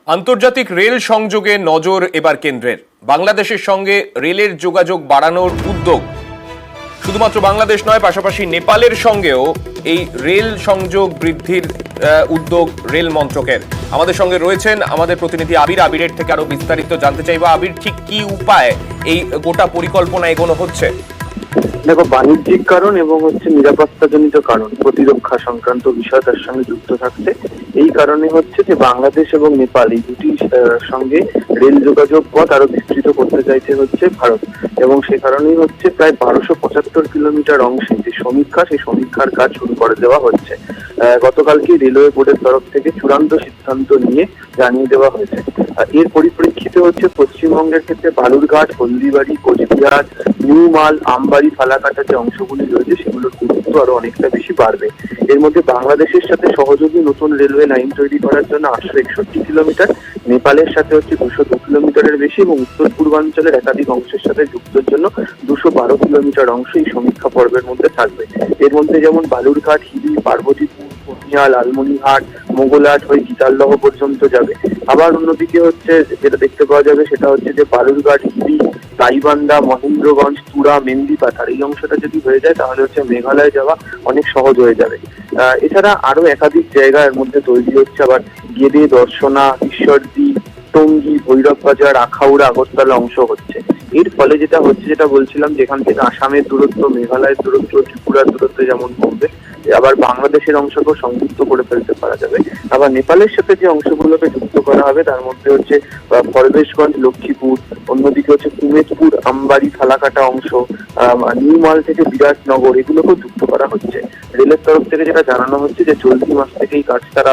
আন্তর্জাতিক রেল সংযোগে নজর এবার কেন্দ্রের। বাংলাদেশের সঙ্গে রেলের যোগাযোগ বাড়ানোর উদ্যোগ শুধুমাত্র বাংলাদেশ নয়, পাশাপাশি নেপালের সঙ্গেও এই রেল সংযোগ বৃদ্ধির উদ্যোগ রেল মন্ত্রকের। আমাদের সঙ্গে রয়েছেন আমাদের প্রতিনিধি আবিরের থেকে আরো বিস্তারিত জানতে চাইবো। আবির, ঠিক কি উপায় এই গোটা পরিকল্পনা এগোনো হচ্ছে? দেখো, বাণিজ্যিক কারণ এবং নিরাপত্তাজনিত কারণ, প্রতিরক্ষা সংক্রান্ত বিষয় তার সঙ্গে যুক্ত থাকছে। এই কারণে হচ্ছে যে বাংলাদেশ এবং নেপাল এই দুটি সঙ্গে রেল যোগাযোগ পথ আরো বিস্তৃত করতে চাইছে হচ্ছে ভারত, এবং সে কারণেই হচ্ছে প্রায় 1275 কিলোমিটার অংশে যে সমীক্ষা, সেই সমীক্ষার কাজ শুরু করে দেওয়া হচ্ছে। গতকালকে রেলওয়ে বোর্ডের তরফ থেকে চূড়ান্ত সিদ্ধান্ত নিয়ে জানিয়ে দেওয়া হয়েছে। এর পরিপ্রেক্ষিতে হচ্ছে পশ্চিমবঙ্গের ক্ষেত্রে বালুরঘাট, হলদিবাড়ি, কোচবিহার, নিউ মাল, আমবাড়ি, ফালাকাটা যে অংশগুলি রয়েছে সেগুলোর গুরুত্ব আরো অনেকটা বেশি বাড়বে। এর মধ্যে বাংলাদেশের সাথে সহযোগী নতুন রেলওয়ে লাইন তৈরি করার জন্য 861 কিলোমিটার, নেপালের সাথে হচ্ছে 202 কিলোমিটারের বেশি, এবং উত্তর পূর্বাঞ্চলের একাধিক অংশের সাথে যুক্তর জন্য 212 কিলোমিটার অংশ এই সমীক্ষা পর্বের মধ্যে থাকবে। এর মধ্যে যেমন বালুরঘাট, হিলি, পার্বতীপুর, পটিয়া, লালমনিরহাট, মোগলহাট হয়ে গীতালদহ পর্যন্ত যাবে। আবার অন্যদিকে হচ্ছে যেটা দেখতে পাওয়া যাবে সেটা হচ্ছে যে বালুরঘাট, হিলি, গাইবান্ধা, মহেন্দ্রগঞ্জ, তুরা, মেন্দিপাথার এই অংশটা যদি হয়ে যায় তাহলে হচ্ছে মেঘালয় যাওয়া অনেক সহজ হয়ে যাবে। এছাড়া আরো একাধিক জায়গা এর মধ্যে তৈরি হচ্ছে। আবার গেদে, দর্শনা, ঈশ্বরদী, টঙ্গী, ভৈরব বাজার, আখাউড়া, আগরতলা অংশ হচ্ছে। এর ফলে যেটা হচ্ছে, যেটা বলছিলাম, যেখান থেকে আসামের দূরত্ব, মেঘালয়ের দূরত্ব, ত্রিপুরার দূরত্ব যেমন কমবে, আবার বাংলাদেশের অংশকেও সংযুক্ত করে ফেলতে পারা যাবে। আবার নেপালের সাথে যে অংশগুলোকে যুক্ত করা হবে তার মধ্যে হচ্ছে ফরবেশগঞ্জ, লক্ষ্মীপুর, অন্যদিকে হচ্ছে কুমেদপুর, আমবাড়ি, ফালাকাটা অংশ, নিউ মাল থেকে বিরাটনগর, এগুলোকেও যুক্ত করা হচ্ছে। রেলের তরফ থেকে যেটা জানানো হচ্ছে যে চলতি মাস থেকে এই কাজ তারা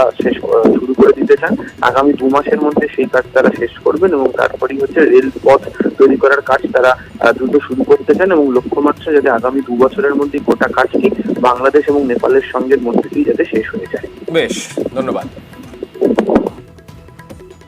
শুরু করে দিতে চান। আগামী 2 মাসের মধ্যে সেই কাজ তারা শেষ করবেন, এবং তারপরেই হচ্ছে রেল পথ তৈরি করার কাজ তারা দ্রুত শুরু করতে চান, এবং লক্ষ্যমাত্রা যাতে আগামী 2 বছরের মধ্যে গোটা কাজটি বাংলাদেশ এবং নেপালের সঙ্গে মধ্যে দিয়ে যাতে শেষ হয়ে যায়। বেশ, ধন্যবাদ।